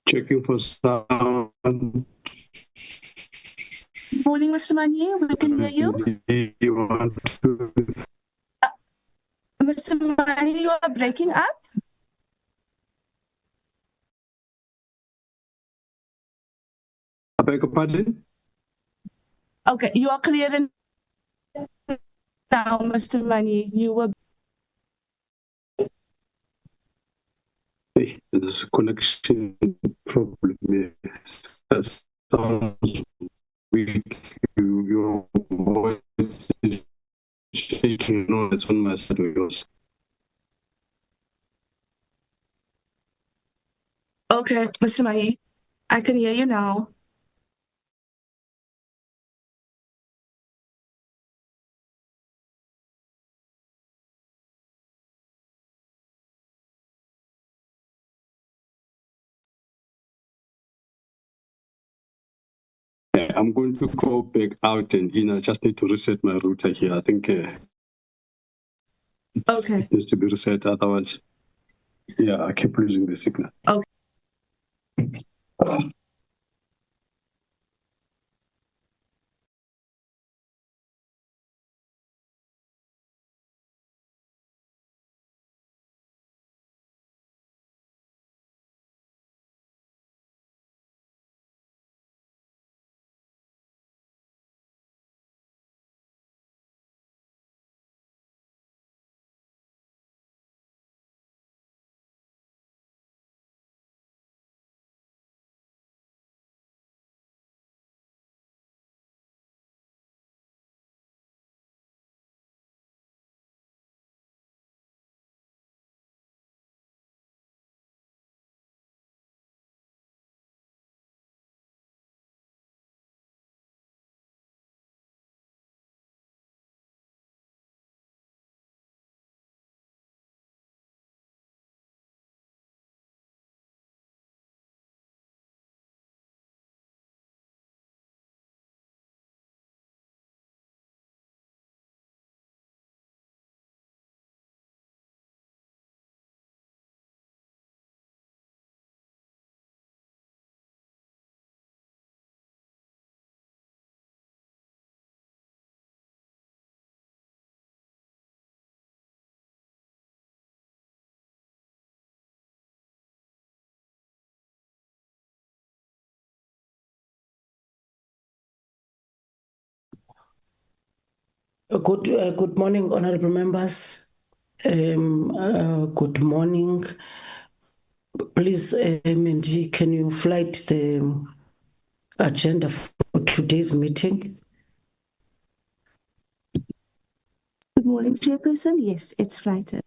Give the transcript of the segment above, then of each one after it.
Checking for sound. Morning, Mr. Mani. We can hear you. You want to... Mr. Mani, you are breaking up. I beg your pardon? Okay, you are clear now, Mr. Mani. You were... Hey, there's a connection problem. Yes. That sounds weak. Your voice is shaking. No, it's on my side of yours. Okay, Mr. Mani, I can hear you now. I'm going to go back out and in. I just need to reset my router here. I think it needs to be reset. Otherwise, yeah, I keep losing the signal. Okay. Good morning, honorable members. Good morning. Please, Mandy, can you flight the agenda for today's meeting? Good morning, Chairperson. Yes, it's flighted.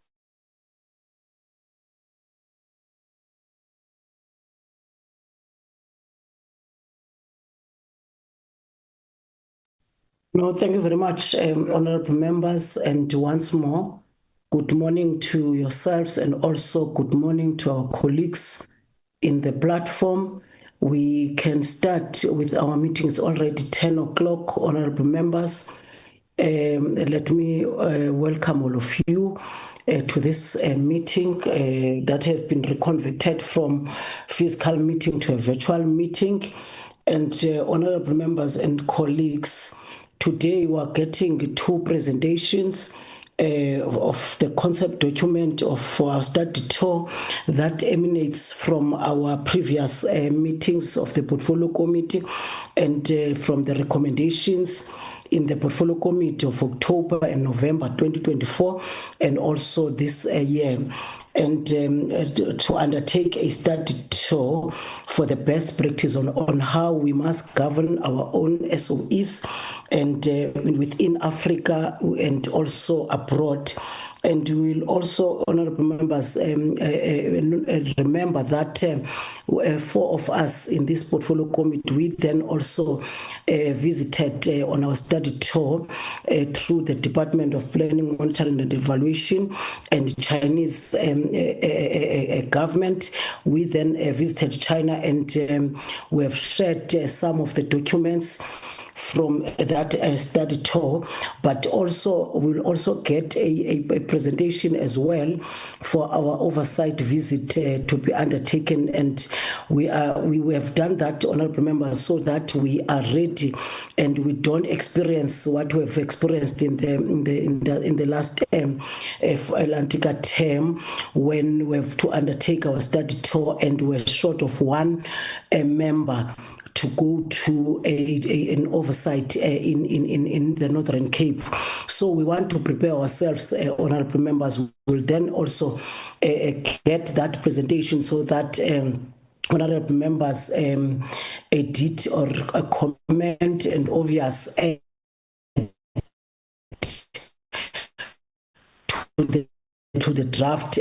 No, thank you very much, honorable members. And once more, good morning to yourselves and also good morning to our colleagues in the platform. We can start with our meetings already 10 o'clock, honorable members. Let me welcome all of you to this meeting that has been reconvened from physical meeting to a virtual meeting. And honorable members and colleagues, today we are getting two presentations of the concept document of our study tour that emanates from our previous meetings of the portfolio committee and from the recommendations in the portfolio committee of October and November 2024 and also this year, and to undertake a study tour for the best practice on how we must govern our own SOEs and within Africa and also abroad. And we will also, honorable members, remember that four of us in this portfolio committee, we then also visited on our study tour through the Department of Planning, Monitoring and Evaluation and Chinese government. We then visited China and we have shared some of the documents from that study tour, but also we'll also get a presentation as well for our oversight visit to be undertaken, and we have done that, honorable members, so that we are ready and we don't experience what we've experienced in the last Atlantica term, when we have to undertake our study tour and we're short of one member to go to an oversight in the Northern Cape. So we want to prepare ourselves, honorable members. We'll then also get that presentation so that honorable members edit or comment and obvious to the draft.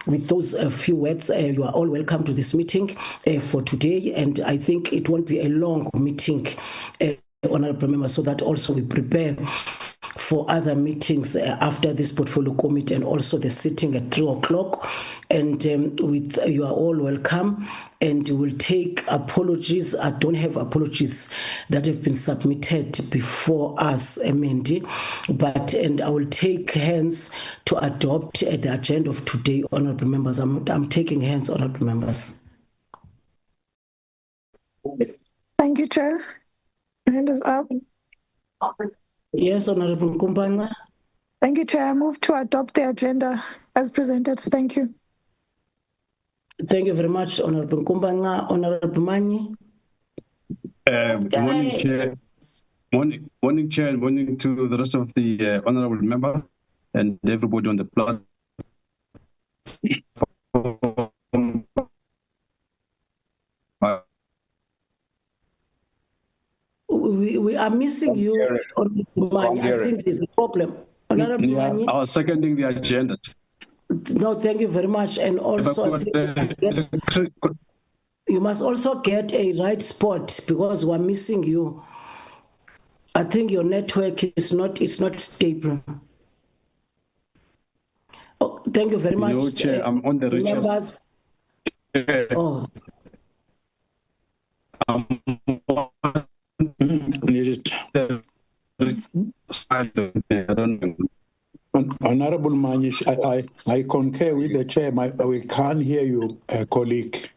With those few words, you are all welcome to this meeting for today, and I think it won't be a long meeting, honorable members, so that also we prepare for other meetings after this portfolio committee and also the sitting at 3:00. And with you are all welcome, and we'll take apologies. I don't have apologies that have been submitted before us, Mandy, and I will take hands to adopt the agenda of today, honorable members. I'm taking hands, honorable members. Thank you, Chair. Hand is up. Yes, Honorable Nkumbanga. Thank you, Chair. I move to adopt the agenda as presented. Thank you. Thank you very much, Honorable Nkumbanga. Honorable Mani. Morning, Chair. Morning, Chair, and morning to the rest of the honorable members and everybody on the platform. We are missing you, Honorable Mani. I think there's a problem. Honorable Mani. I was seconding the agenda. No, thank you very much. And also, I think you must also get a right spot because we're missing you. I think your network is not stable. Oh, thank you very much. No, Chair, I'm on the members. Oh. Honorable Manish, I concur with the chair. We can't hear you, colleague.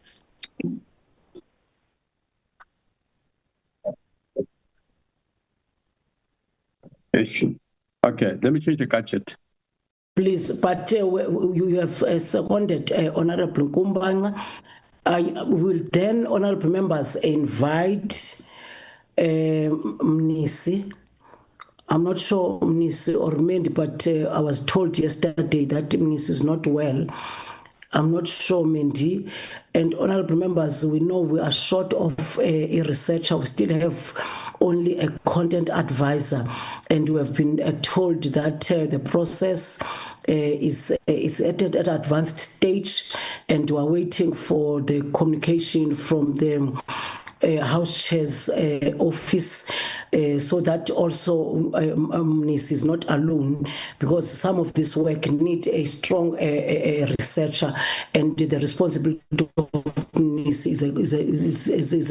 Okay, let me change the gadget. Please, but you have seconded Honorable Nkumbanga. I will then, honorable members, invite Mnisi. I'm not sure Mnisi or Mendi, but I was told yesterday that Mnisi is not well. I'm not sure, Mendi. And honorable members, we know we are short of a researcher. We still have only a content advisor, and we have been told that the process is at an advanced stage, and we are waiting for the communication from the House Chair's office, so that also Mnisi is not alone, because some of this work need a strong researcher, and the responsibility of Mnisi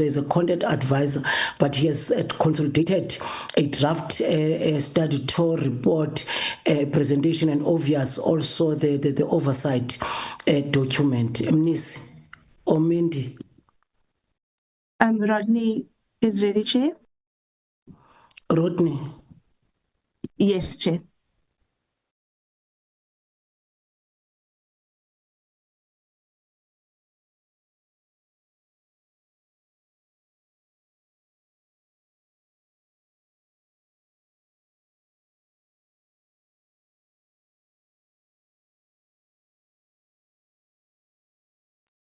is a content advisor, but he has consolidated a draft study tour report presentation, and obvious also the oversight document. Mnisi or Mindy. Rodney is ready, Chair. Rodney. Yes, Chair.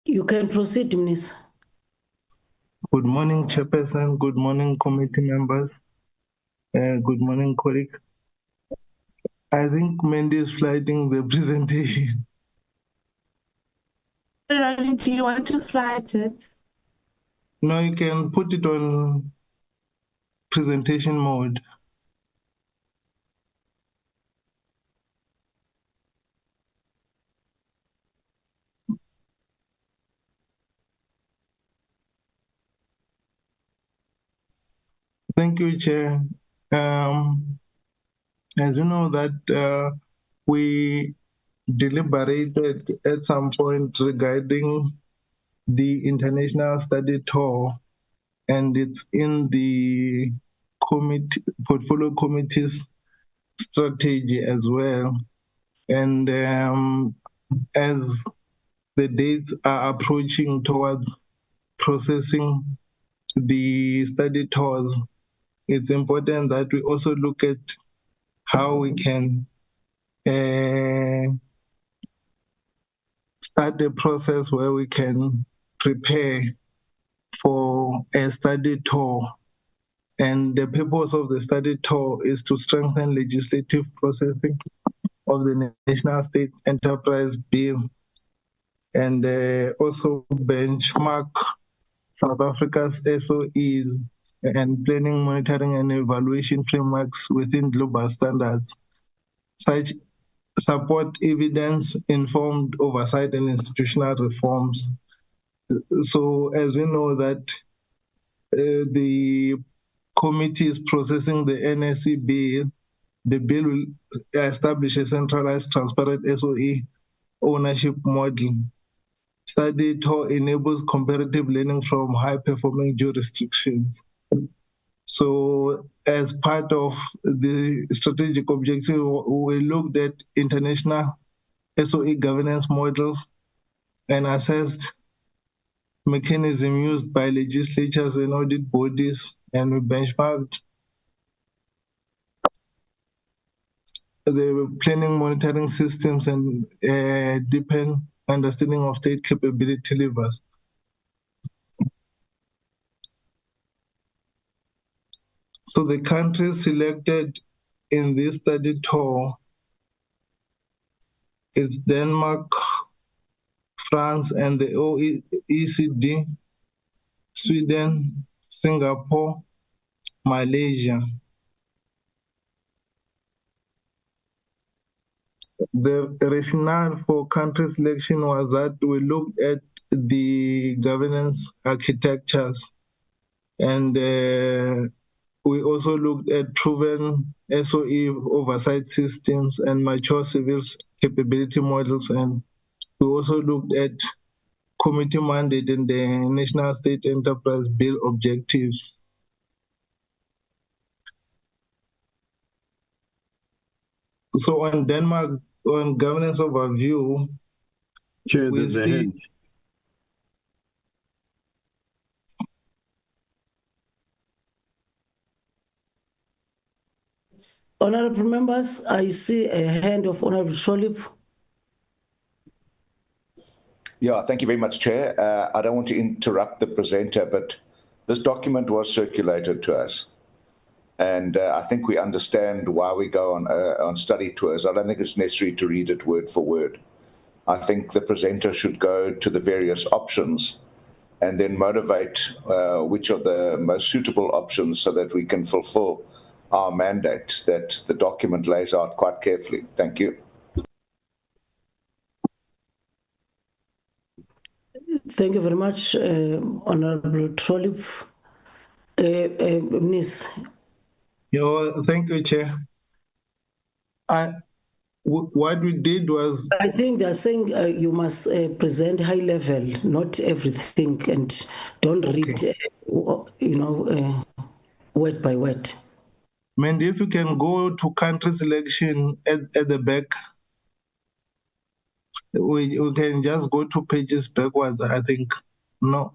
You can proceed, Ms. Good morning, Chairperson. Good morning, committee members. Good morning, colleagues. I think Mandy is flighting the presentation. Rodney, do you want to flight it? No, you can put it on presentation mode. Thank you, Chair. As you know that we deliberated at some point regarding the international study tour, and it's in the portfolio committee's strategy as well. And as the dates are approaching towards processing the study tours, it's important that we also look at how we can start a process where we can prepare for a study tour. And the purpose of the study tour is to strengthen legislative processing of the National State Enterprise Bill, and also benchmark South Africa's SOEs and planning, monitoring, and evaluation frameworks within global standards. Such support evidence-informed oversight and institutional reforms. So as we know that the committee is processing the NSE bill, the bill will establish a centralized, transparent SOE ownership model. Study tour enables comparative learning from high-performing jurisdictions. So as part of the strategic objective, we looked at international SOE governance models and assessed mechanism used by legislatures and audit bodies, and we benchmarked the planning monitoring systems and deepen understanding of state capability levers. So the countries selected in this study tour is Denmark, France, and the OECD, Sweden, Singapore, Malaysia. The rationale for country selection was that we looked at the governance architectures, and we also looked at proven SOE oversight systems and mature civil capability models, and we also looked at committee mandate and the National State Enterprise Bill objectives. So on Denmark, on governance overview, Chair, we there's a see. hand. Honorable members, I see a hand of Honorable Sholip. Yeah, thank you very much, Chair. I don't want to interrupt the presenter, but this document was circulated to us. And I think we understand why we go on study tours. I don't think it's necessary to read it word for word. I think the presenter should go to the various options and then motivate which are the most suitable options so that we can fulfill our mandate that the document lays out quite carefully. Thank you. Thank you very much, Honorable Trolip. Ms. Thank you, Chair. What we did was... I think they're saying you must present high level, not everything, and don't read, word by word. Mandy, if you can go to country selection at the back, we can just go 2 pages backwards, I think. No.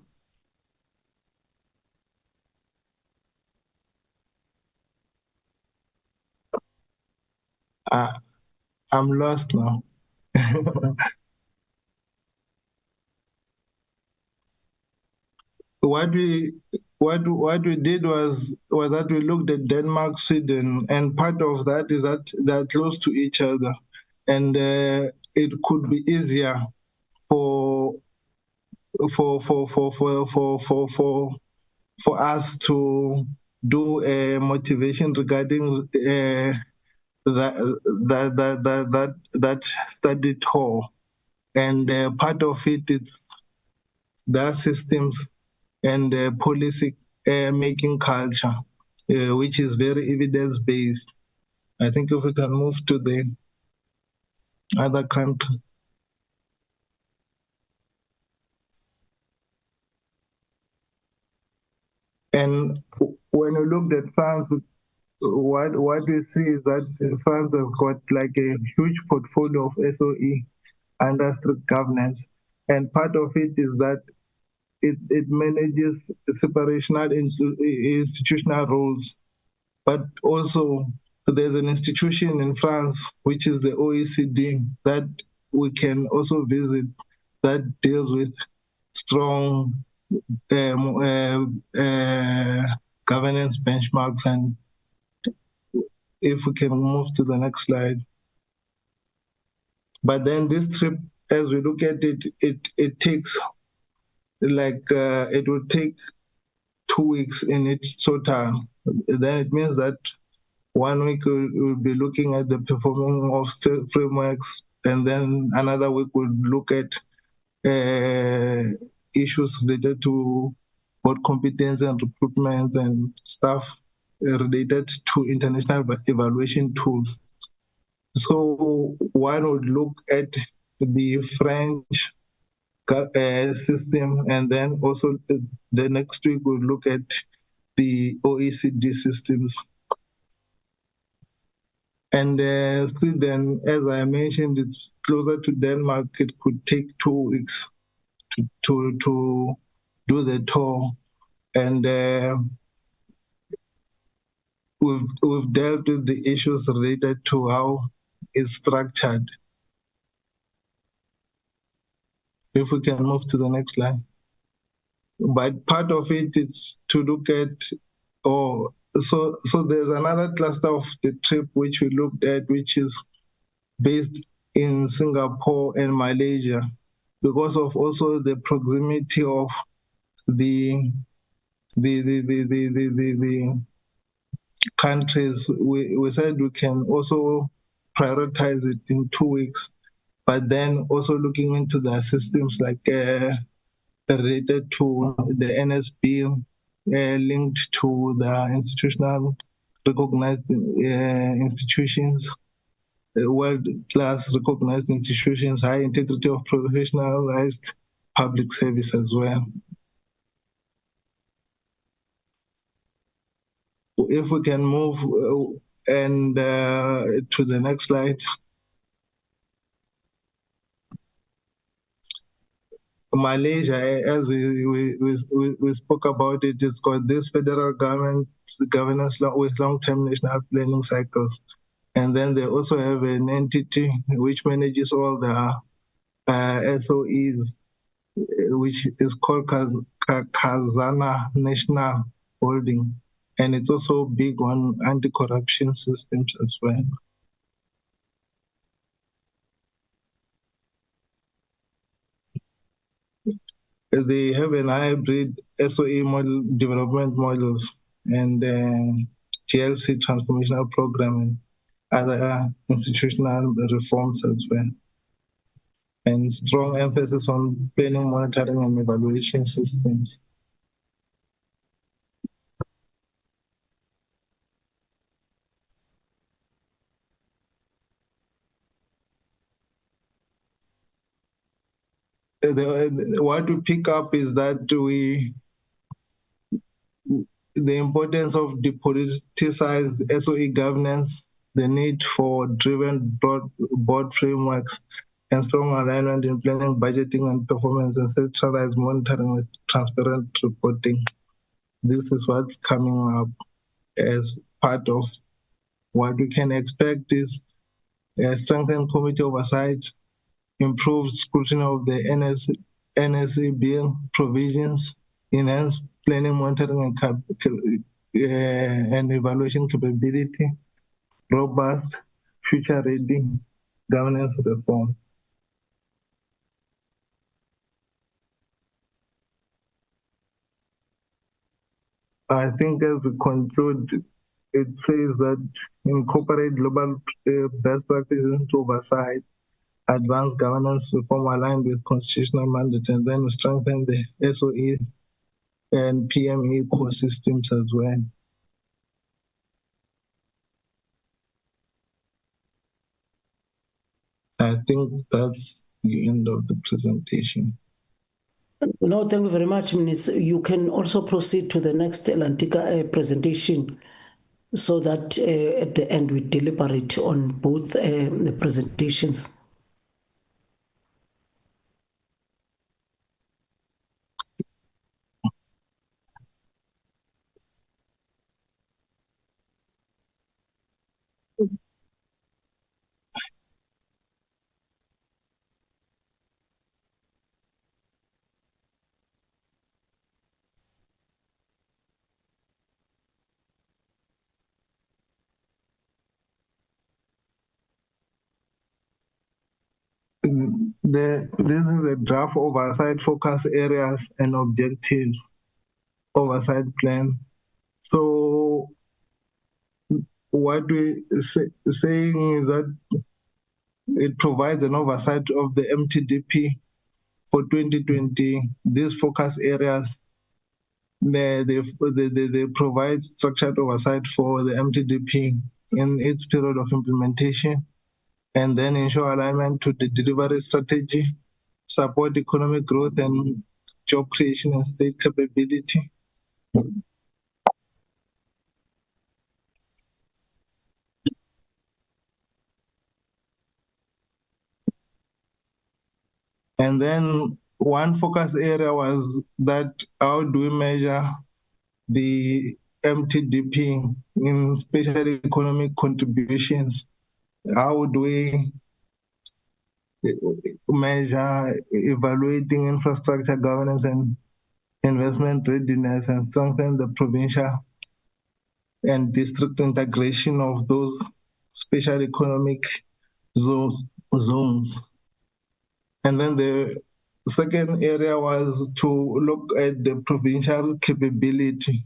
I'm lost now. What we did was that we looked at Denmark, Sweden, and part of that is that they're close to each other, and it could be easier for us to do a motivation regarding that study tour, and part of it is their systems and policy making culture. which is very evidence-based. I think if we can move to the other country. And when we looked at France, what we see is that France has got like a huge portfolio of SOE under strict governance. And part of it is that it manages separational institutional roles. But also there's an institution in France, which is the OECD, that we can also visit, that deals with strong governance benchmarks. And if we can move to the next slide. But then this trip, as we look at it, it takes like, it will take 2 weeks in its total. Then it means that 1 week we'll be looking at the performing of frameworks, and then another week we'll look at issues related to board competence and recruitment and stuff related to international evaluation tools. So one would look at the French system, and then also the next week we'll look at the OECD systems. And Sweden, as I mentioned, it's closer to Denmark. It could take 2 weeks to do the tour. And we've dealt with the issues related to how it's structured. If we can move to the next slide. But part of it is to look at, so there's another cluster of the trip which we looked at, which is based in Singapore and Malaysia, because of also the proximity of the countries. We said we can also prioritize it in 2 weeks, but then also looking into the systems like related to the NSB, linked to the institutional recognized institutions, world-class recognized institutions, high integrity of professionalized public service as well. If we can move and to the next slide. Malaysia, as we spoke about it, it's got this federal governance with long-term national planning cycles. And then they also have an entity which manages all the SOEs, which is called Khazanah National Holding. And it's also big on anti-corruption systems as well. They have an hybrid SOE model, development models, and GLC transformational program, and other institutional reforms as well. And strong emphasis on planning, monitoring, and evaluation systems. What we pick up is that the importance of depoliticized SOE governance, the need for driven board frameworks, and strong alignment in planning, budgeting, and performance, and centralized monitoring with transparent reporting. This is what's coming up as part of what we can expect is strengthened committee oversight, improved scrutiny of the NSE provisions, enhanced planning, monitoring, and evaluation capability, robust, future-ready governance reform. I think as we conclude, it says that incorporate global best practices into oversight, advanced governance reform aligned with constitutional mandate, and then strengthen the SOE and PME ecosystems as well. I think that's the end of the presentation. No, thank you very much, Minister. You can also proceed to the next Lantika presentation so that at the end we deliberate on both the presentations. This is a draft oversight focus areas and objectives oversight plan. So what we saying is that it provides an oversight of the MTDP for 2020. These focus areas, they provide structured oversight for the MTDP in its period of implementation, and then ensure alignment to the delivery strategy, support economic growth and job creation and state capability. And then one focus area was that how do we measure the MTDP in special economic contributions? How do we measure evaluating infrastructure governance and investment readiness and strengthen the provincial and district integration of those special economic zones? And then the second area was to look at the provincial capability,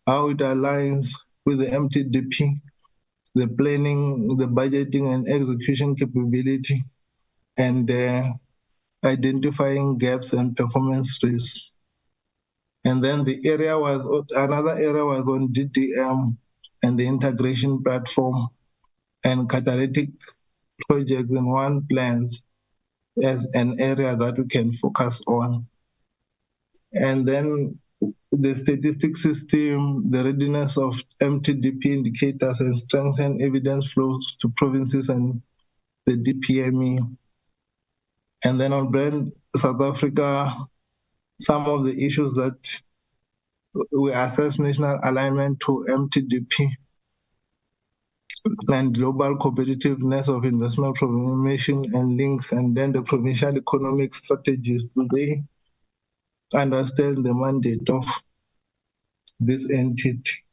how it aligns with the MTDP, the planning, the budgeting and execution capability, and identifying gaps and performance risks. And then another area was on DDM and the integration platform and catalytic projects in one plans as an area that we can focus on. And then the statistics system, the readiness of MTDP indicators and strengthen evidence flows to provinces and the DPME. And then on brand South Africa, some of the issues that we assess national alignment to MTDP and global competitiveness of investment formation and links, and then the provincial economic strategies. Do they understand the mandate of this entity?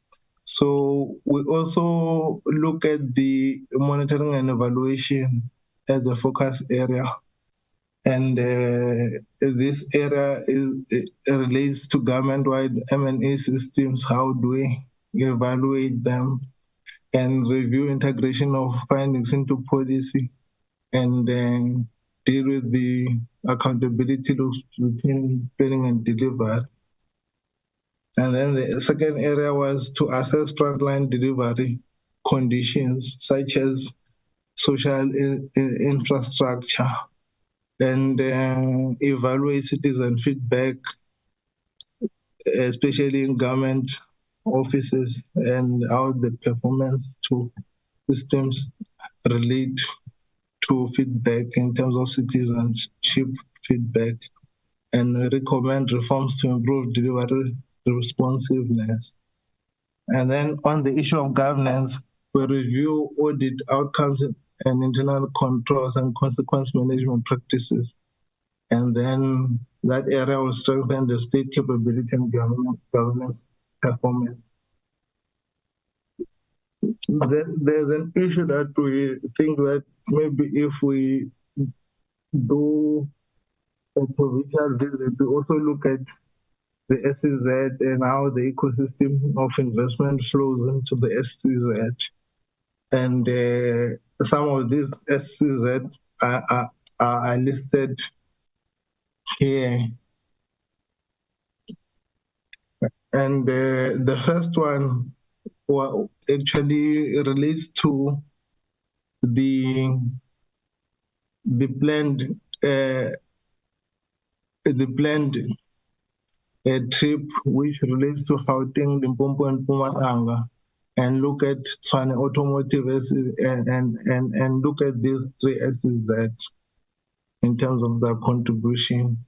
So we also look at the monitoring and evaluation as a focus area. And this area relates to government-wide M&E systems. How do we evaluate them and review integration of findings into policy and then deal with the accountability loops between planning and delivery? And then the second area was to assess frontline delivery conditions such as social infrastructure and evaluate citizen feedback, especially in government offices, and how the performance to systems relate to feedback in terms of citizenship feedback, and recommend reforms to improve delivery responsiveness. And then on the issue of governance, we review audit outcomes and internal controls and consequence management practices. And then that area will strengthen the state capability and governance performance. There's an issue that we think that maybe if we do a provincial visit, we also look at the SCZ and how the ecosystem of investment flows into the SCZ. And some of these SCZ are listed here. And the first one actually relates to the the planned trip which relates to Gauteng, Limpopo, and Mpumalanga, and look at Tshwane Automotive and look at these three axes that in terms of their contribution.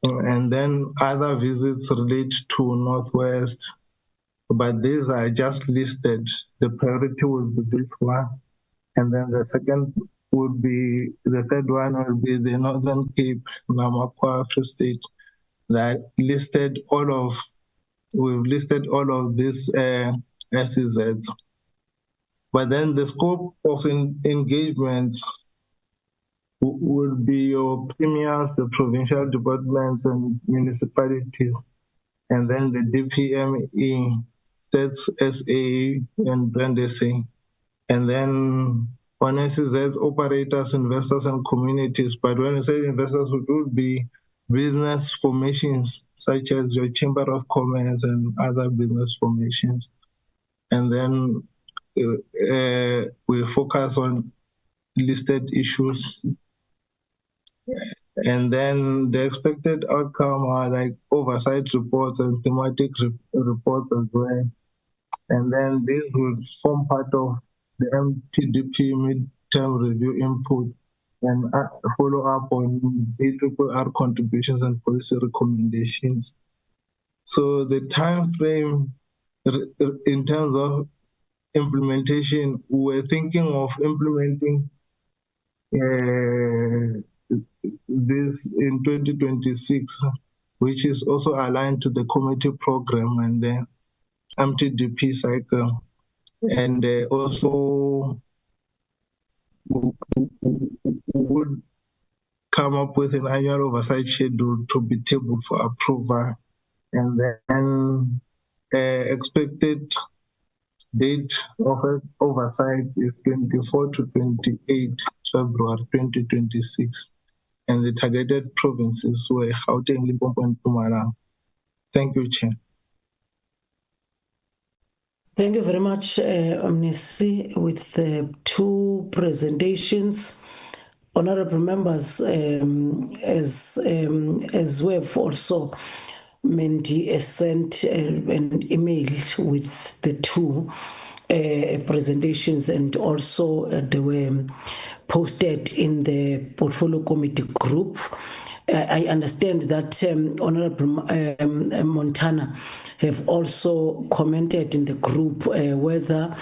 And then other visits relate to Northwest, but these are just listed. The priority will be this one. And then the third one will be the Northern Cape, Namakwa, Free State, that we've listed all of these SEZs. But then the scope of engagement will be your premiers, the provincial departments and municipalities, and then the DPME, States SA and Brand SA. And then on SEZ, operators, investors, and communities. But when I say investors, it would be business formations, such as your Chamber of Commerce and other business formations. And then we focus on listed issues. And then the expected outcome are like oversight reports and thematic reports as well. And then these will form part of the MTDP midterm review input and follow up on ARRR contributions and policy recommendations. So the time frame in terms of implementation, we're thinking of implementing this in 2026, which is also aligned to the committee program and the MTDP cycle. And also would come up with an annual oversight schedule to be tabled for approval. And then expected date of oversight is 24 to 28 February 2026. And the targeted provinces were Gauteng, Limpopo, and Mpumalanga. Thank you, Chair. Thank you very much, Omnisi, with the two presentations. Honorable members, as we have also Mandy sent an email with the two presentations, and also they were posted in the portfolio committee group. I understand that Honorable Montana have also commented in the group whether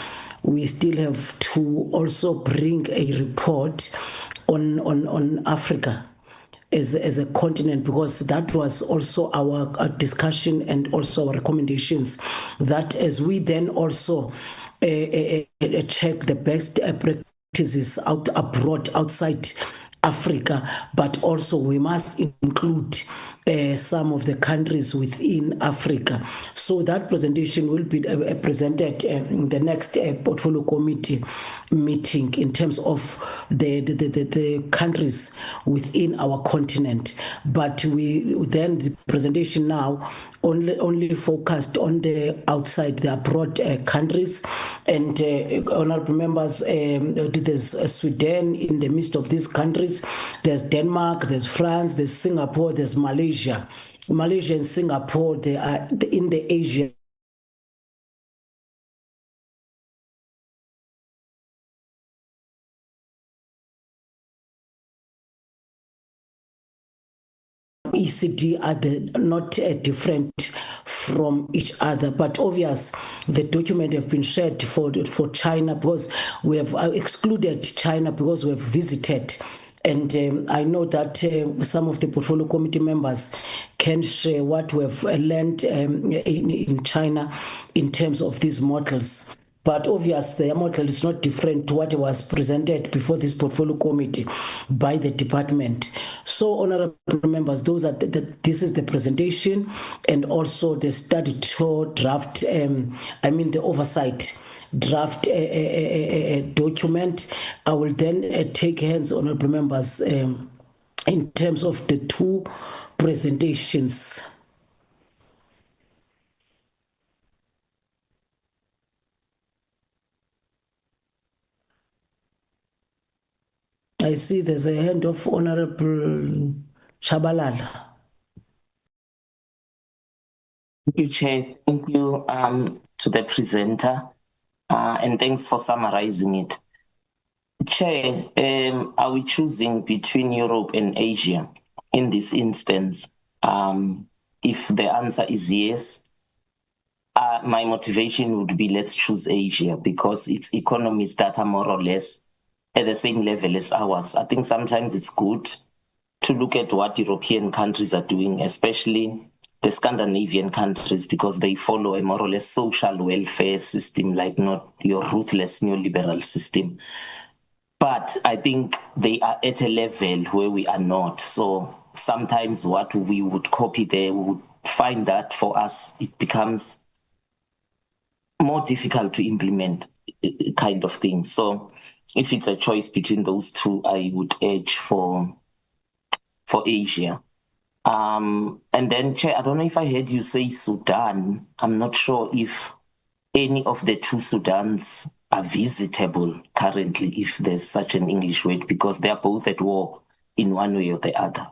we still have to also bring a report on Africa as a continent, because that was also our discussion and also our recommendations, that as we then also check the best practices abroad, outside Africa, but also we must include some of the countries within Africa. So that presentation will be presented in the next portfolio committee meeting in terms of the countries within our continent. But we then, the presentation now only focused on the outside, the abroad countries. And honorable members, there's Sweden in the midst of these countries. There's Denmark, there's France, there's Singapore, there's Malaysia. Malaysia and Singapore, they are in the Asia ECD are not different from each other, but obvious the document have been shared for China, because we have excluded China because we have visited. And I know that some of the portfolio committee members can share what we have learned in China in terms of these models. But obviously, the model is not different to what was presented before this portfolio committee by the department. So, honorable members, this is the presentation and also the study tour draft, the oversight draft document. I will then take hands, honorable members, in terms of the two presentations. I see there's a hand of Honorable Chabalala. Thank you, Chair. Thank you to the presenter, and thanks for summarizing it. Chair, are we choosing between Europe and Asia in this instance? If the answer is yes, my motivation would be let's choose Asia because its economies that are more or less at the same level as ours. I think sometimes it's good to look at what European countries are doing, especially the Scandinavian countries, because they follow a more or less social welfare system, like not your ruthless neoliberal system. But I think they are at a level where we are not. So sometimes what we would copy there, we would find that for us, it becomes more difficult to implement kind of thing. So if it's a choice between those two, I would edge for Asia. And then, Chair, I don't know if I heard you say Sudan. I'm not sure if any of the two Sudans are visitable currently, if there's such an English word, because they are both at war in one way or the other.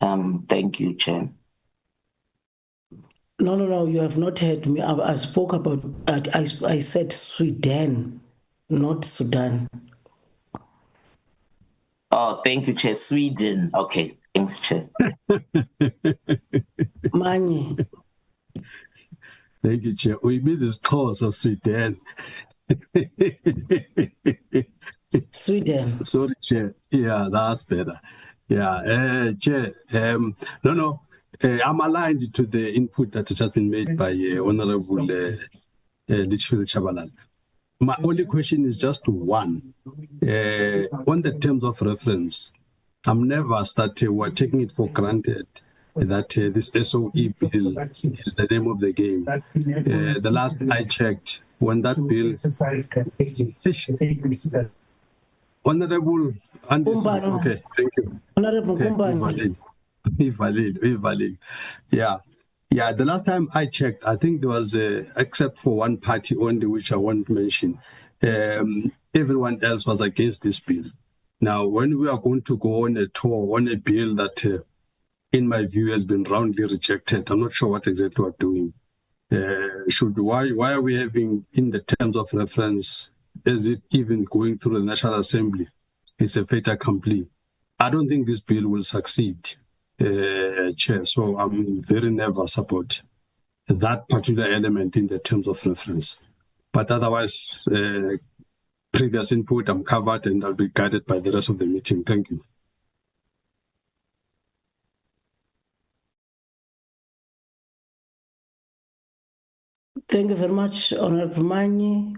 Thank you, Chair. No, you have not heard me. I spoke about, I said Sweden, not Sudan. Oh, thank you, Chair. Sweden. Okay, thanks, Chair. Manye. Thank you, Chair. We miss this cause of Sweden. Sweden. Sorry, Chair. Yeah, that's better. Yeah, Chair. No. I'm aligned to the input that has been made by Honorable Litchfield Chabalala. My only question is just one. On the terms of reference, I'm never we're taking it for granted that this SOE bill is the name of the game. The last I checked, when that bill... Honorable Anderson, okay, thank you. Honorable Kumbani. Valid. Yeah, the last time I checked, I think there was, except for one party only, which I won't mention, everyone else was against this bill. Now, when we are going to go on a tour on a bill that, in my view, has been roundly rejected, I'm not sure what exactly we're doing. Why are we having, in the terms of reference, is it even going through the National Assembly? It's a fait accompli. I don't think this bill will succeed, Chair, so I'm very nervous about that particular element in the terms of reference. But otherwise, previous input, I'm covered and I'll be guided by the rest of the meeting. Thank you. Thank you very much, Honorable Manye.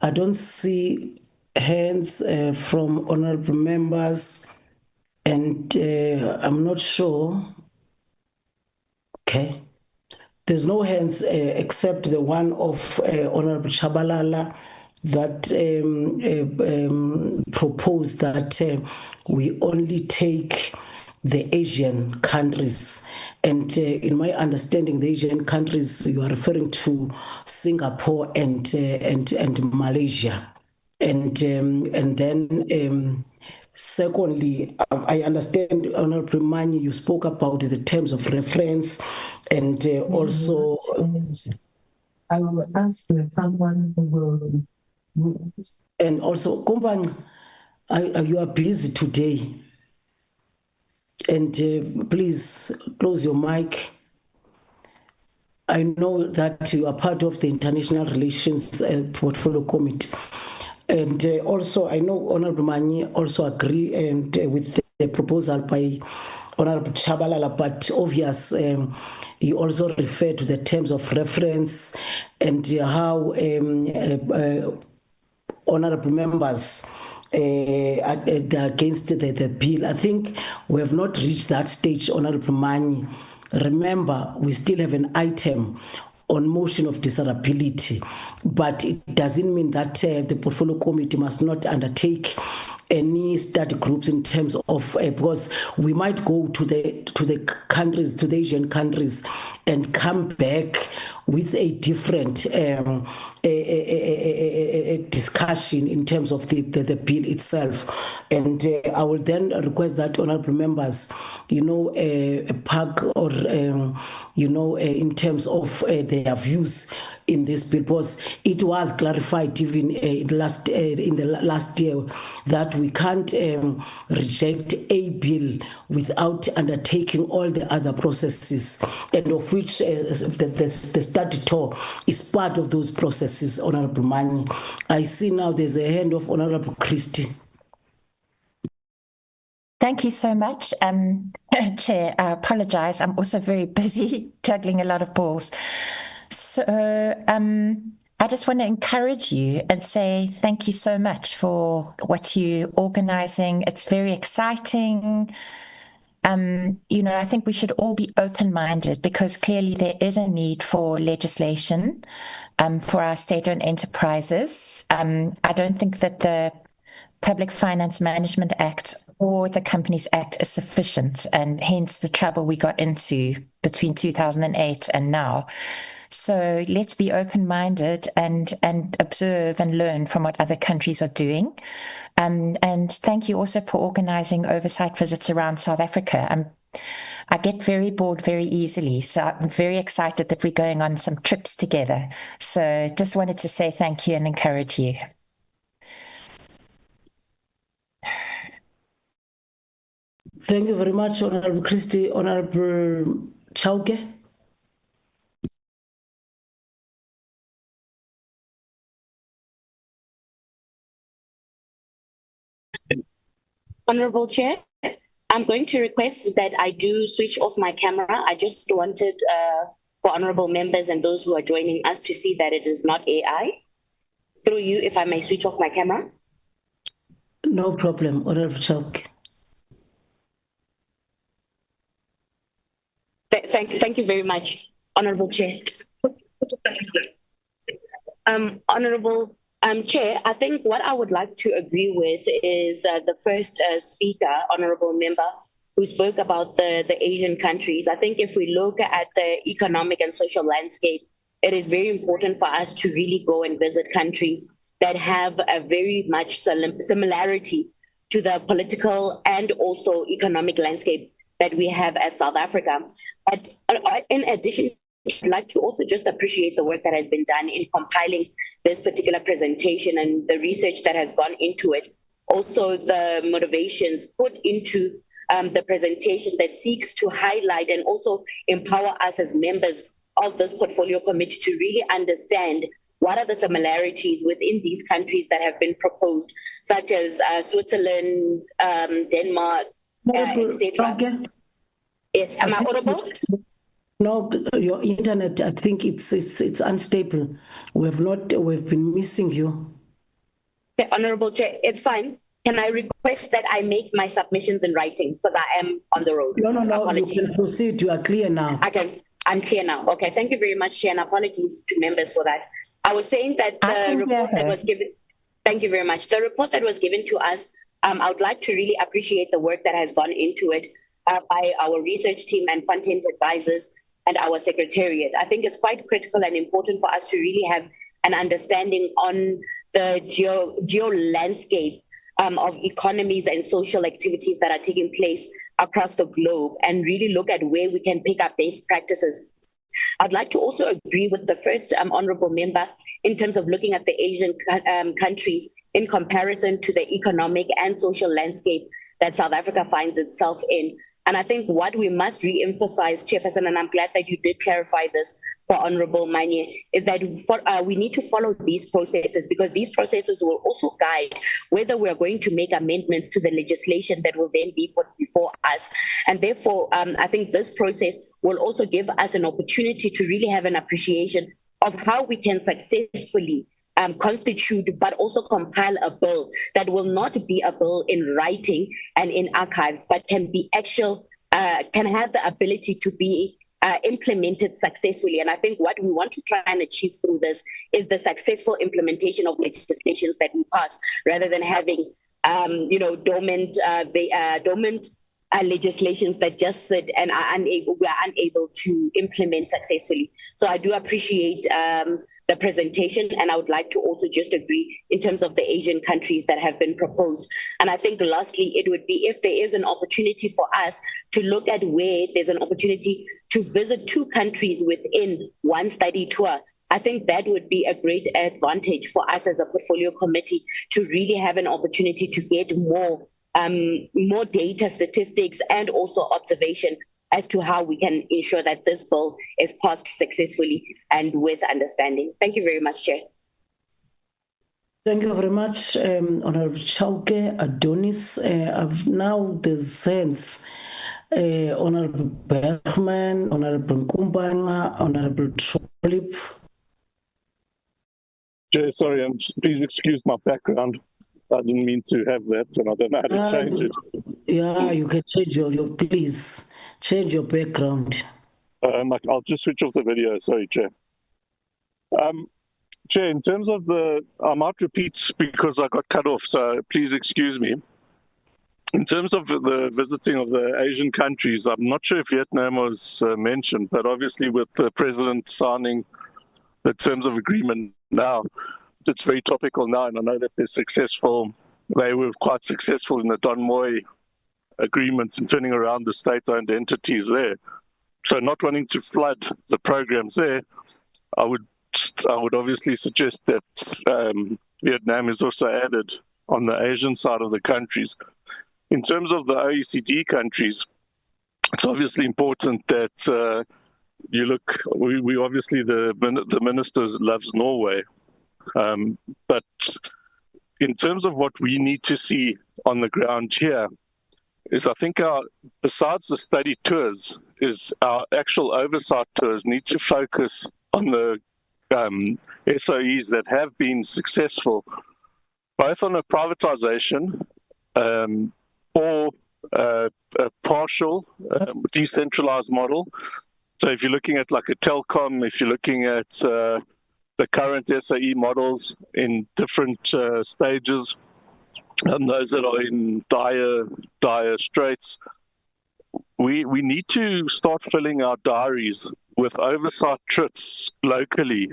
I don't see hands from honorable members, and I'm not sure. Okay. There's no hands except the one of Honorable Chabalala that proposed that we only take the Asian countries. And in my understanding, the Asian countries, you are referring to Singapore and Malaysia. And then secondly, I understand, Honorable Manye, you spoke about the terms of reference and also... I will ask someone who will... And also, Kumbani, you are busy today. And please close your mic. I know that you are part of the International Relations Portfolio Committee. And also, I know Honorable Manye also agree and with the proposal by Honorable Chabalala, but obvious, he also referred to the terms of reference and how honorable members against the bill. I think we have not reached that stage, Honorable Manye. Remember, we still have an item on motion of desirability, but it doesn't mean that the portfolio committee must not undertake any study groups in terms of because we might go to the countries, to the Asian countries, and come back with a different a discussion in terms of the bill itself. And I will then request that honorable members, a pack or in terms of their views in this bill, because it was clarified even in the last year that we can't reject a bill without undertaking all the other processes, and of which the statutory is part of those processes. Honorable Mani, I see now there's a hand of Honorable Christie. Thank you so much, Chair. I apologize. I'm also very busy juggling a lot of balls. So I just want to encourage you and say thank you so much for what you're organizing. It's very exciting. I think we should all be open-minded because clearly there is a need for legislation for our state-owned enterprises. I don't think that the Public Finance Management Act or the Companies Act is sufficient, and hence the trouble we got into between 2008 and now. So let's be open-minded and observe and learn from what other countries are doing. And thank you also for organizing oversight visits around South Africa. I get very bored very easily, so I'm very excited that we're going on some trips together. So just wanted to say thank you and encourage you. Thank you very much, Honorable Christie. Honorable Chauke. Honorable Chair, I'm going to request that I do switch off my camera. I just wanted for honorable members and those who are joining us to see that it is not AI. Through you, if I may switch off my camera. No problem, Honorable Chauke. Thank you very much, Honorable Chair. Honorable Chair, I think what I would like to agree with is the first speaker, Honorable Member, who spoke about the Asian countries. I think if we look at the economic and social landscape, it is very important for us to really go and visit countries that have a very much similarity to the political and also economic landscape that we have as South Africa. But in addition, I'd like to also just appreciate the work that has been done in compiling this particular presentation and the research that has gone into it. Also, the motivations put into the presentation that seeks to highlight and also empower us as members of this portfolio committee to really understand what are the similarities within these countries that have been proposed, such as Switzerland, Denmark, etc. Yes, am I audible? No, your internet, I think it's unstable. We've been missing you. Okay, Honorable Chair, it's fine. Can I request that I make my submissions in writing because I am on the road? No, apologies. You can proceed. You are clear now. I'm clear now. Okay, thank you very much, Chair, and apologies to members for that. I was saying that the report that was given, thank you very much. The report that was given to us, I would like to really appreciate the work that has gone into it by our research team and content advisors and our secretariat. I think it's quite critical and important for us to really have an understanding on the geo landscape of economies and social activities that are taking place across the globe and really look at where we can pick up best practices. I'd like to also agree with the first honorable member in terms of looking at the Asian countries in comparison to the economic and social landscape that South Africa finds itself in. And I think what we must re-emphasize, Chairperson, and I'm glad that you did clarify this for Honorable Manye, is that we need to follow these processes because these processes will also guide whether we're going to make amendments to the legislation that will then be put before us. And therefore, I think this process will also give us an opportunity to really have an appreciation of how we can successfully constitute but also compile a bill that will not be a bill in writing and in archives, but can be actual, can have the ability to be implemented successfully. And I think what we want to try and achieve through this is the successful implementation of legislations that we pass, rather than having dormant legislations that just sit and we are unable to implement successfully. So I do appreciate the presentation, and I would like to also just agree in terms of the Asian countries that have been proposed. And I think lastly, it would be if there is an opportunity for us to look at where there's an opportunity to visit 2 countries within one study tour, I think that would be a great advantage for us as a portfolio committee to really have an opportunity to get more data, statistics, and also observation as to how we can ensure that this bill is passed successfully and with understanding. Thank you very much, Chair. Thank you very much, Honorable Chauke Adonis. Now the sense, Honorable Bergman, Honorable Nkumbanga, Honorable Trollip. Chair, sorry, please excuse my background. I didn't mean to have that, and I don't know how to change it. Yeah, you can change please change your background. I'll just switch off the video. Sorry, Chair. Chair, in terms of I might repeat because I got cut off, so please excuse me. In terms of the visiting of the Asian countries, I'm not sure if Vietnam was mentioned, but obviously with the President signing the terms of agreement now, it's very topical now, and I know that they were quite successful in the Don Moy agreements and turning around the state-owned entities there. So not wanting to flood the programs there, I would obviously suggest that Vietnam is also added on the Asian side of the countries. In terms of the OECD countries, it's obviously important that you look, we obviously, the minister loves Norway, but in terms of what we need to see on the ground here is, I think besides the study tours, is our actual oversight tours need to focus on the SOEs that have been successful, both on a privatization or a partial decentralized model. So if you're looking at like a Telkom, if you're looking at the current SOE models in different stages, and those that are in dire straits, we need to start filling our diaries with oversight trips locally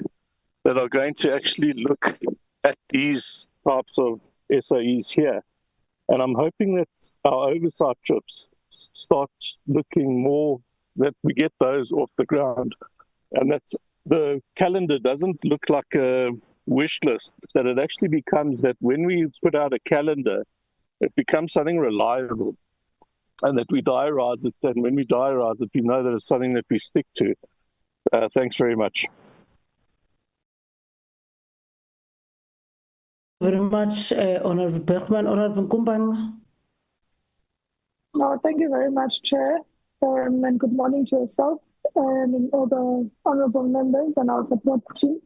that are going to actually look at these types of SOEs here. And I'm hoping that our oversight trips start looking more, that we get those off the ground. And that's, the calendar doesn't look like a wish list, that it actually becomes that when we put out a calendar, it becomes something reliable, and that we diarize it. And when we diarize it, we know that it's something that we stick to. Thanks very much. Very much, Honorable Bergman. Honorable Nkumbanga. No, thank you very much, Chair, and good morning to yourself and all the honorable members and our support team.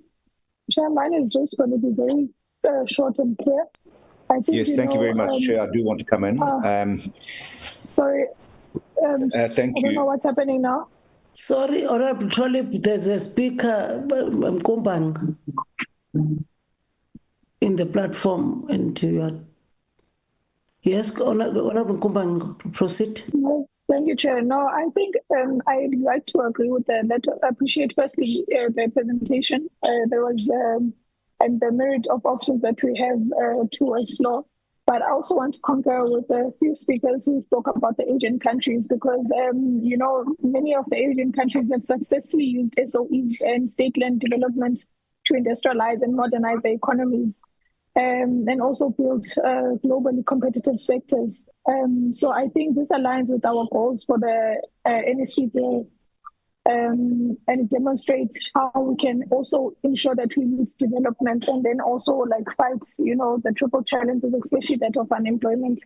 Chair, mine is just going to be very short and clear. I think, yes, thank you very much, Chair. I do want to come in. Sorry. Thank you. I don't know what's happening now. Sorry, Honorable Trollip, there's a speaker, Nkumbanga, in the platform, and you are... Yes, Honorable Nkumbanga, proceed. Thank you, Chair. No, I think I'd like to agree with the letter. I appreciate firstly the presentation. There was and the merit of options that we have towards law. But I also want to concur with a few speakers who spoke about the Asian countries, because many of the Asian countries have successfully used SOEs and state-led development to industrialize and modernize their economies. And also build globally competitive sectors. So I think this aligns with our goals for the NEC bill, and it demonstrates how we can also ensure that we meet development and then also fight, the triple challenges, especially that of unemployment.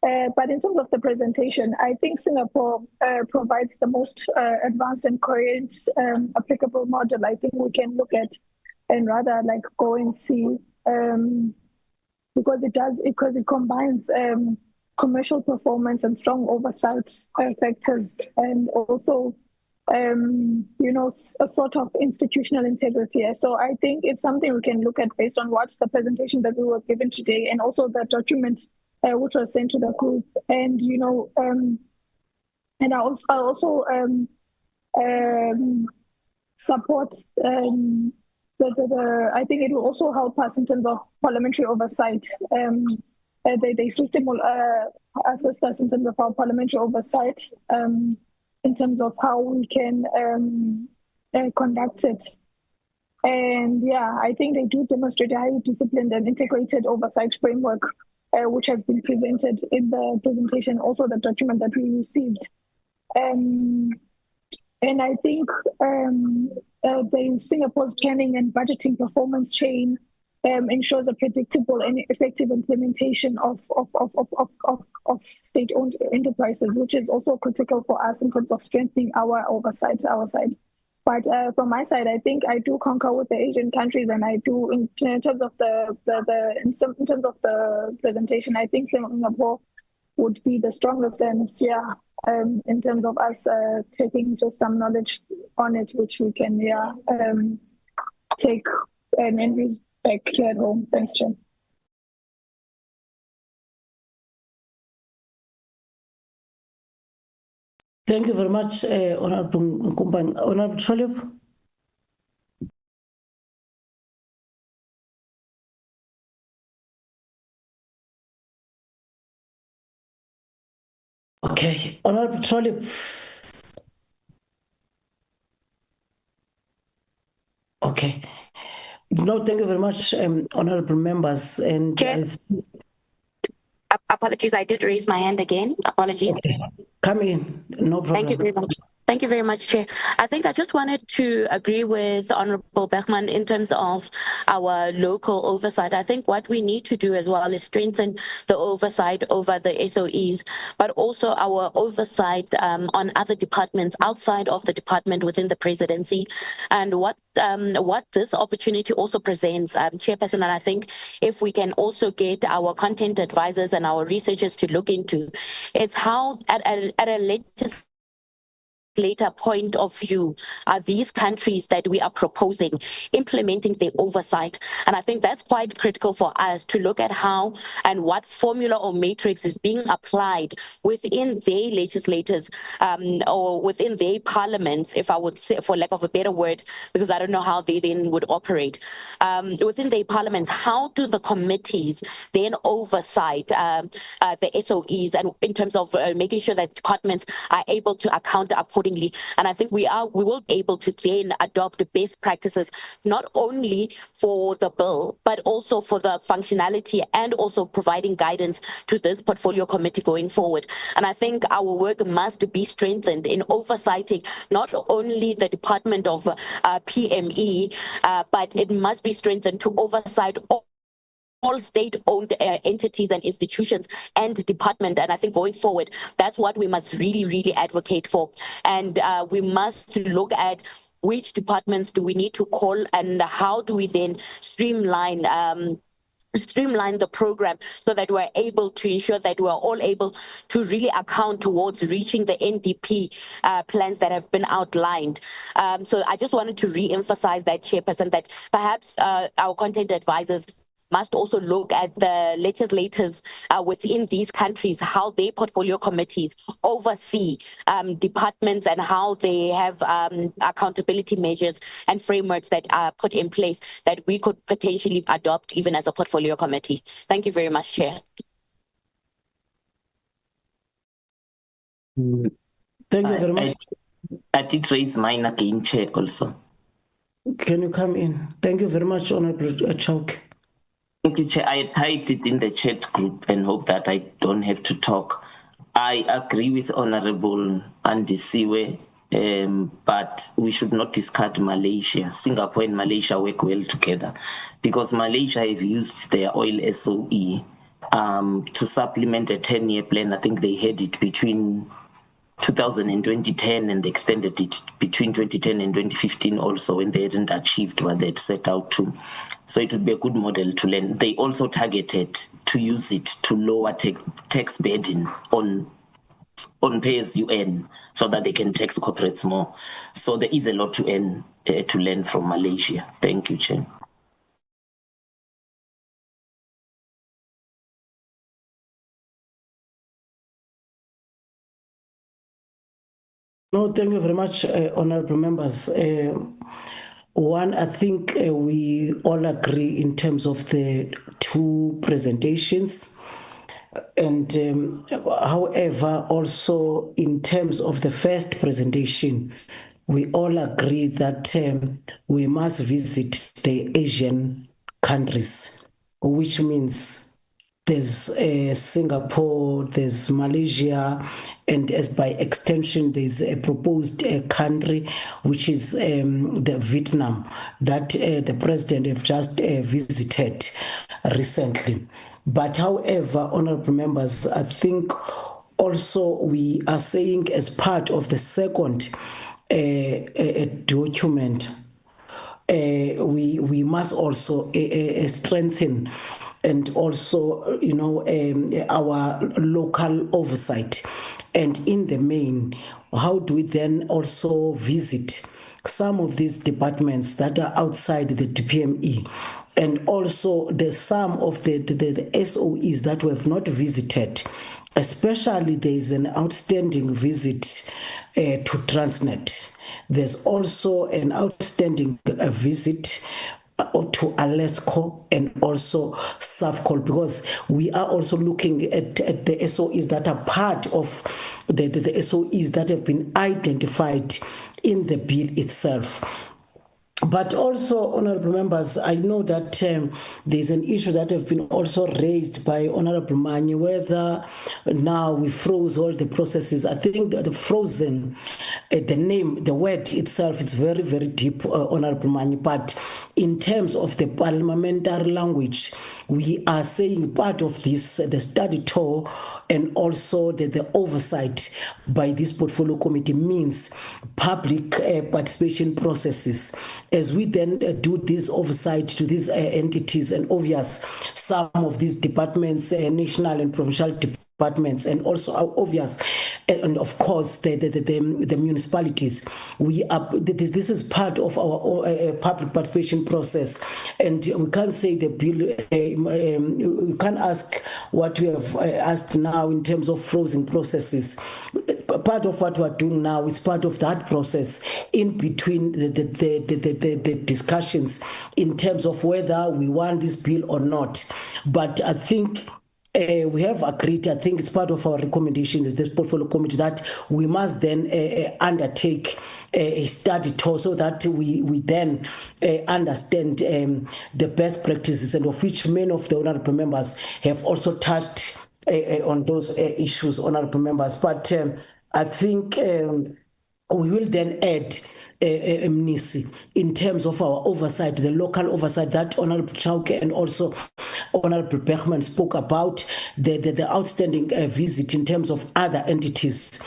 But in terms of the presentation, I think Singapore provides the most advanced and coherent applicable model I think we can look at and rather go and see. Because it combines commercial performance and strong oversight factors, and also a sort of institutional integrity. So I think it's something we can look at based on what the presentation that we were given today, and also the document which was sent to the group. And, and I also support I think it will also help us in terms of parliamentary oversight. The system will assist us in terms of our parliamentary oversight, in terms of how we can conduct it. And yeah, I think they do demonstrate a highly disciplined and integrated oversight framework, which has been presented in the presentation, also the document that we received. And I think the Singapore's planning and budgeting performance chain ensures a predictable and effective implementation of state-owned enterprises, which is also critical for us in terms of strengthening our oversight, our side. But from my side, I think I do concur with the Asian countries, and I do in terms of the presentation. I think Singapore would be the strongest, and yeah, in terms of us taking just some knowledge on it, which we can take and use back here at home. Thanks, Jen. Thank you very much, Honorable Nkumbang. Honorable Cholip. Okay, Honorable Cholip. Okay. No, thank you very much, honorable members. And apologies, I did raise my hand again. Apologies. Okay. Come in, no problem. Thank you very much. Thank you very much, Chair. I think I just wanted to agree with Honorable Bergman in terms of our local oversight. I think what we need to do as well is strengthen the oversight over the SOEs, but also our oversight on other departments outside of the department within the presidency. And what this opportunity also presents, Chairperson, and I think if we can also get our content advisors and our researchers to look into, it's how at a later point of view are these countries that we are proposing implementing the oversight. And I think that's quite critical for us to look at how and what formula or matrix is being applied within their legislators or within their parliaments, if I would say, for lack of a better word, because I don't know how they then would operate. Within their parliaments, how do the committees then oversight the SOEs, and in terms of making sure that departments are able to account accordingly. And I think we will be able to then adopt best practices, not only for the bill, but also for the functionality and also providing guidance to this portfolio committee going forward. And I think our work must be strengthened in oversighting not only the Department of PME, but it must be strengthened to oversight all state-owned entities and institutions and department. And I think going forward, that's what we must really, really advocate for. And we must look at which departments do we need to call and how do we then streamline the program so that we're able to ensure that we're all able to really account towards reaching the NDP plans that have been outlined. So I just wanted to re-emphasize that, Chairperson, that perhaps our content advisors must also look at the legislators within these countries, how their portfolio committees oversee departments and how they have accountability measures and frameworks that are put in place that we could potentially adopt even as a portfolio committee. Thank you very much, Chair. Thank you very much. I did raise mine again, Chair, also. Can you come in? Thank you very much, Honorable Chauke. Thank you, Chair. I typed it in the chat group and hope that I don't have to talk. I agree with Honorable Andisiwe, but we should not discard Malaysia. Singapore and Malaysia work well together because Malaysia have used their oil SOE to supplement a 10-year plan. I think they had it between 2000 and 2010, and they extended it between 2010 and 2015 also when they hadn't achieved what they'd set out to. So it would be a good model to learn. They also targeted to use it to lower tax burden on pay-as-you-earn so that they can tax corporates more. So there is a lot to learn from Malaysia. Thank you, Chair. No, thank you very much, honorable members. One, I think we all agree in terms of the two presentations. And however, also in terms of the first presentation, we all agree that we must visit the Asian countries, which means there's Singapore, there's Malaysia, and as by extension, there's a proposed country, which is the Vietnam, that the president have just visited recently. But however, honorable members, I think also we are saying as part of the second document, we must also strengthen and also, our local oversight. And in the main, how do we then also visit some of these departments that are outside the DPME? And also some of the SOEs that we have not visited, especially there is an outstanding visit to Transnet. There's also an outstanding visit to Alesco and also SAFCOL, because we are also looking at the SOEs that are part of the SOEs that have been identified in the bill itself. But also, honorable members, I know that there's an issue that have been also raised by Honorable Manye, whether now we froze all the processes. I think the frozen, the name, the word itself is very, very deep, Honorable Manye. But in terms of the parliamentary language, we are saying part of this, the study tour and also the oversight by this portfolio committee means public participation processes. As we then do this oversight to these entities, and obvious some of these departments, national and provincial departments, and also obvious, and of course the municipalities. We are this is part of our public participation process, and we can't say the bill. We can't ask what we have asked now in terms of frozen processes. Part of what we are doing now is part of that process in between the discussions in terms of whether we want this bill or not. But I think we have agreed, I think it's part of our recommendations as this portfolio committee, that we must then undertake a study tour so that we then understand the best practices, and of which many of the honorable members have also touched on those issues, honorable members. But I think we will then add MNISI in terms of our oversight, the local oversight that Honorable Chauke and also Honorable Bergman spoke about, the outstanding visit in terms of other entities.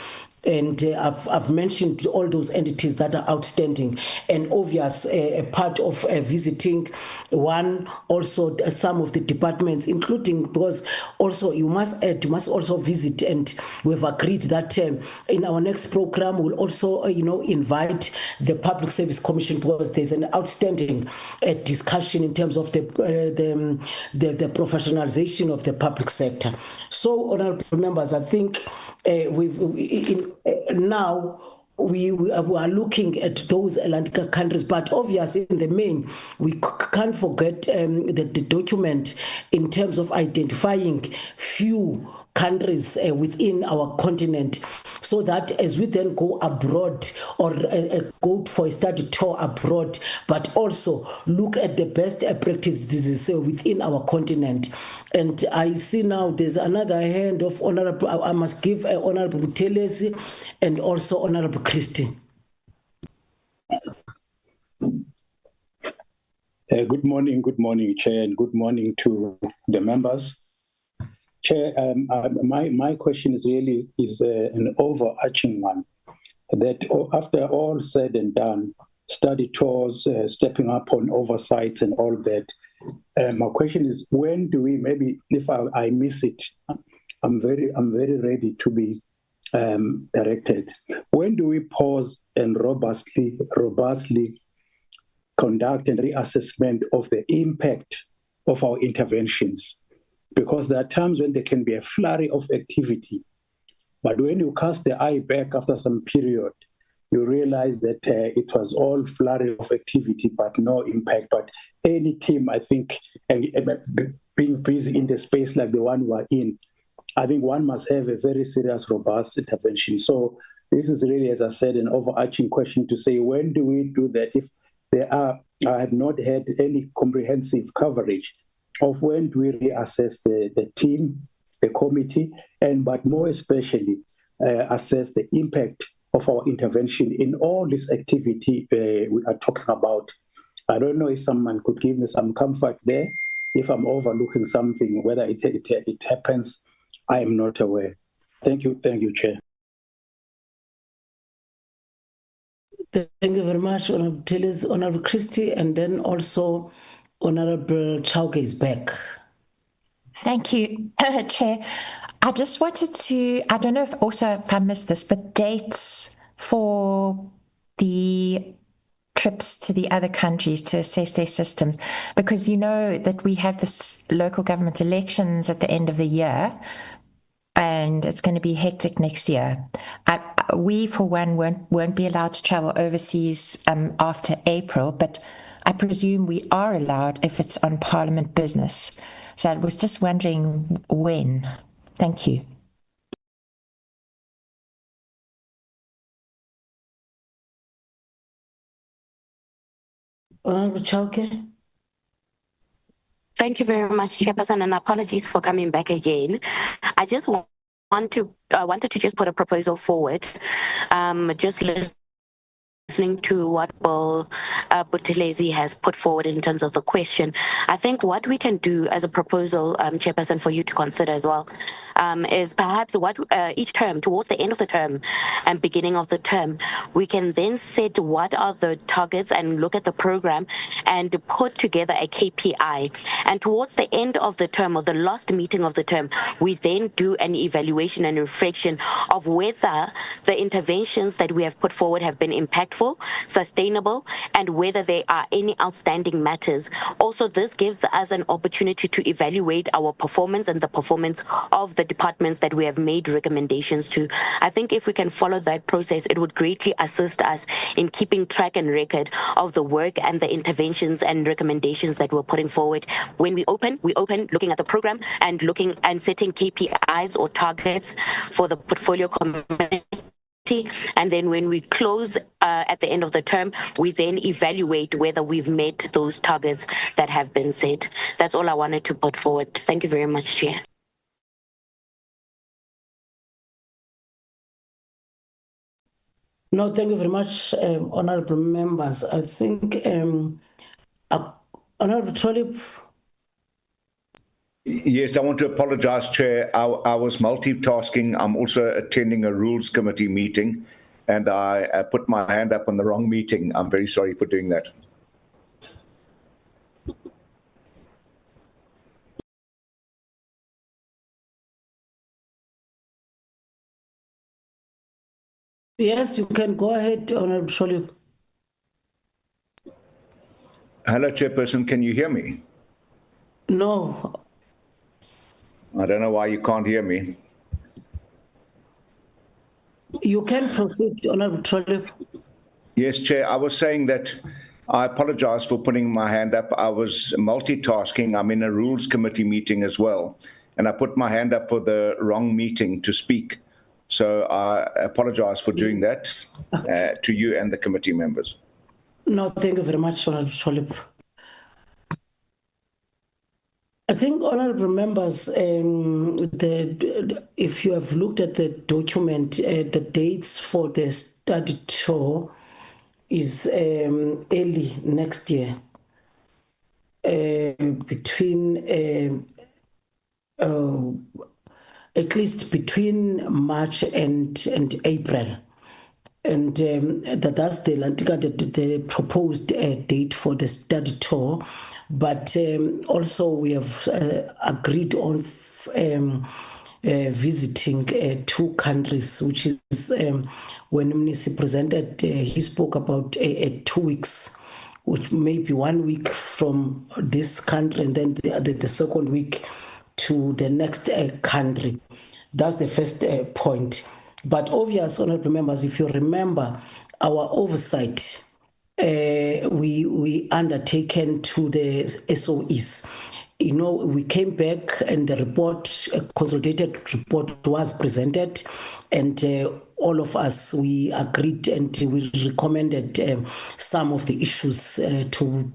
And I've mentioned all those entities that are outstanding, and obvious part of visiting one, also some of the departments, including, because also you must also visit, and we've agreed that in our next program we'll also invite the Public Service Commission, because there's an outstanding discussion in terms of the professionalization of the public sector. So, honorable members, I think now we are looking at those Atlantic countries, but obviously in the main, we can't forget the document in terms of identifying few countries within our continent, so that as we then go abroad or go for a study tour abroad, but also look at the best practices within our continent. And I see now there's another hand of Honorable, I must give Honorable Butelesi and also Honorable Christie. Good morning, Chair, and good morning to the members. Chair, my question is really an overarching one, that after all said and done, study tours, stepping up on oversights and all that, my question is, when do we, maybe if I miss it, I'm very ready to be directed. When do we pause and robustly conduct a reassessment of the impact of our interventions? Because there are times when there can be a flurry of activity, but when you cast the eye back after some period, you realize that it was all flurry of activity, but no impact. But any team, I think, being busy in the space like the one we're in, I think one must have a very serious, robust intervention. So this is really, as I said, an overarching question to say, when do we do that? If I have not had any comprehensive coverage of when do we reassess the team, the committee, but more especially assess the impact of our intervention in all this activity we are talking about. I don't know if someone could give me some comfort there. If I'm overlooking something, whether it happens, I am not aware. Thank you, Chair. Thank you very much, Honorable Tillers, Honorable Christie, and then also Honorable Chauke is back. Thank you, Chair. I just wanted to, I don't know if I missed this, but dates for the trips to the other countries to assess their systems, because you know that we have this local government elections at the end of the year, and it's going to be hectic next year. We, for one, won't be allowed to travel overseas after April, but I presume we are allowed if it's on Parliament business. So I was just wondering when. Thank you. Honorable Chauke. Thank you very much, Chairperson, and apologies for coming back again. I just wanted to just put a proposal forward, just listening to what Bill Buthelezi has put forward in terms of the question. I think what we can do as a proposal, Chairperson, for you to consider as well, is perhaps what each term, towards the end of the term and beginning of the term, we can then set what are the targets and look at the program and put together a KPI. And towards the end of the term, or the last meeting of the term, we then do an evaluation and reflection of whether the interventions that we have put forward have been impactful, sustainable, and whether there are any outstanding matters. Also, this gives us an opportunity to evaluate our performance and the performance of the departments that we have made recommendations to. I think if we can follow that process, it would greatly assist us in keeping track and record of the work and the interventions and recommendations that we're putting forward. When we open looking at the program and looking and setting KPIs or targets for the portfolio committee. And then when we close at the end of the term, we then evaluate whether we've met those targets that have been set. That's all I wanted to put forward. Thank you very much, Chair. No, thank you very much, honorable members. I think Honorable Trollip. Yes, I want to apologize, Chair. I was multitasking. I'm also attending a Rules Committee meeting, and I put my hand up on the wrong meeting. I'm very sorry for doing that. Yes, you can go ahead, Honorable Trollip. Hello, Chairperson. Can you hear me? No. I don't know why you can't hear me. You can proceed, Honorable Trollip. Yes, Chair. I was saying that I apologize for putting my hand up. I was multitasking. I'm in a Rules Committee meeting as well, and I put my hand up for the wrong meeting to speak. So I apologize for doing that to you and the committee members. No, thank you very much, Honorable Trollip. I think, honorable members, if you have looked at the document, the dates for the study tour is early next year, between at least between March and April. And that's the proposed date for the study tour. But also we have agreed on visiting 2 countries, which is when Minister presented, he spoke about 2 weeks, which may be 1 week from this country and then the second week to the next country. That's the first point. But obvious, honorable members, if you remember, our oversight we undertaken to the SOEs. We came back and the report, a consolidated report was presented, and all of us, we agreed and we recommended some of the issues to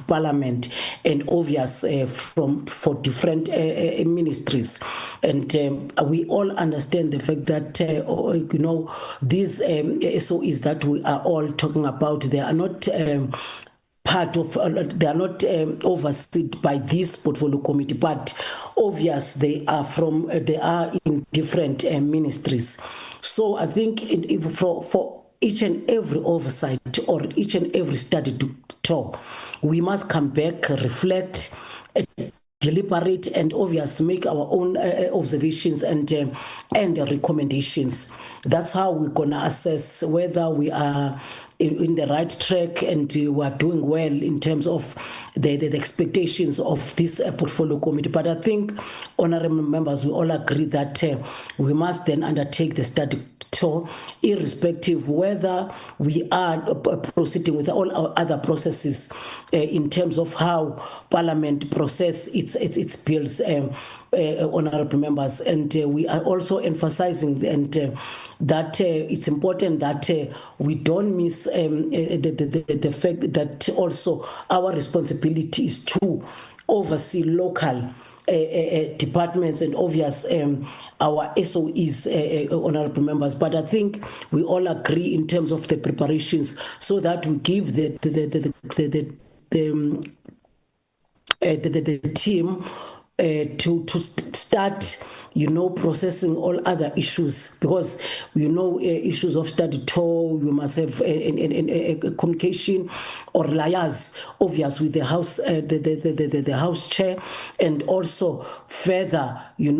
Parliament, and obvious for different ministries. And we all understand the fact that, these SOEs that we are all talking about, they are not part of, they are not overseen by this portfolio committee, but obvious they are in different ministries. So I think for each and every oversight or each and every study to talk, we must come back, reflect, deliberate, and obviously make our own observations and recommendations. That's how we're gonna assess whether we are in the right track and we are doing well in terms of the expectations of this portfolio committee. But I think, honorable members, we all agree that we must then undertake the study tour, irrespective whether we are proceeding with all our other processes in terms of how Parliament process its bills, honorable members. And we are also emphasizing that it's important that we don't miss the fact that also our responsibility is to oversee local departments and obvious our SOEs, honorable members. But I think we all agree in terms of the preparations, so that we give the team to start, processing all other issues, because issues of study tour, we must have a communication or liaise, obvious, with the house, the house chair, and also further, you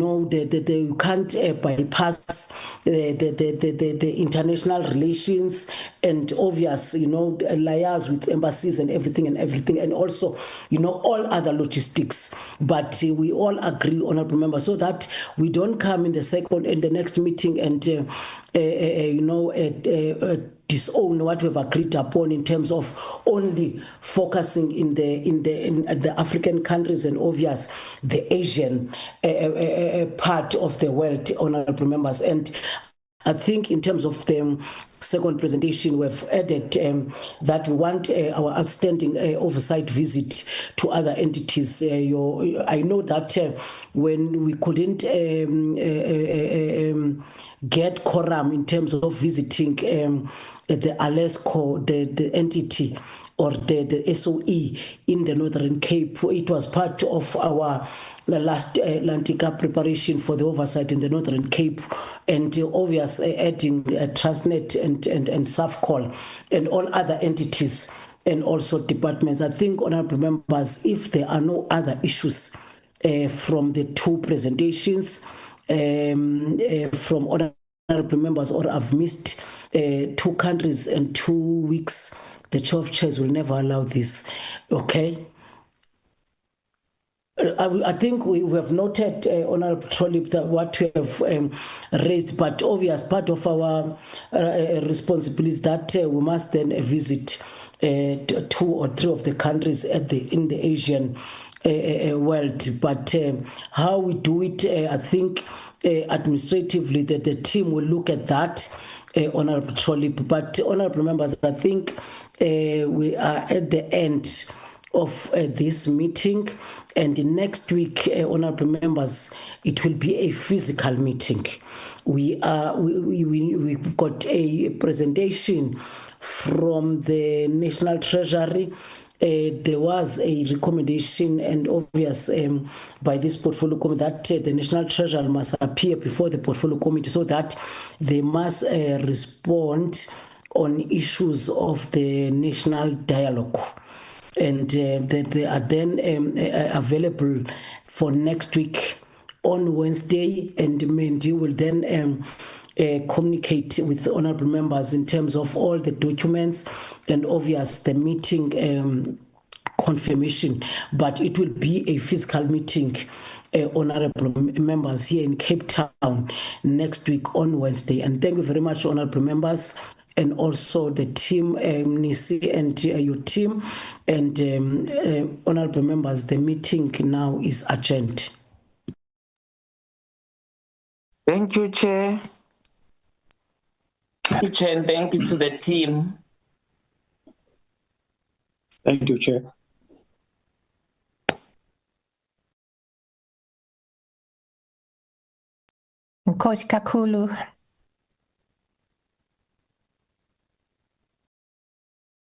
can't bypass the international relations, and obvious, liaise with embassies and everything, and also, all other logistics. But we all agree, honorable members, so that we don't come in the next meeting and disown what we've agreed upon in terms of only focusing in the African countries and obvious the Asian part of the world, honorable members. And I think in terms of the second presentation, we've added that we want our outstanding oversight visit to other entities. I know that when we couldn't get quorum in terms of visiting the ALESCO, the entity, or the SOE in the Northern Cape, it was part of our last Lantica preparation for the oversight in the Northern Cape, and obvious adding Transnet and SAFCOL and all other entities and also departments. I think, honorable members, if there are no other issues from the two presentations from honorable members, or I've missed 2 countries and 2 weeks, the Chair of Chairs will never allow this. Okay. I think we have noted, Honorable Trolip, that what we have raised, but obvious part of our responsibility is that we must then visit 2 or 3 of the countries in the Asian world. But how we do it, I think administratively the team will look at that, Honorable Trolip. But honorable members, I think we are at the end of this meeting, and next week, honorable members, it will be a physical meeting. We've got a presentation from the National Treasury. There was a recommendation and obvious by this portfolio committee that the National Treasury must appear before the portfolio committee, so that they must respond on issues of the national dialogue. And they are then available for next week on Wednesday, and Mandy will then communicate with honorable members in terms of all the documents and obvious the meeting confirmation. But it will be a physical meeting, honorable members, here in Cape Town next week on Wednesday. And thank you very much, honorable members. and also the team, Nisi and your team, and honorable members, the meeting now is adjourned. Thank you, Chair. Thank you, Chair, and thank you to the team. Thank you, Chair. Nkosi kakhulu.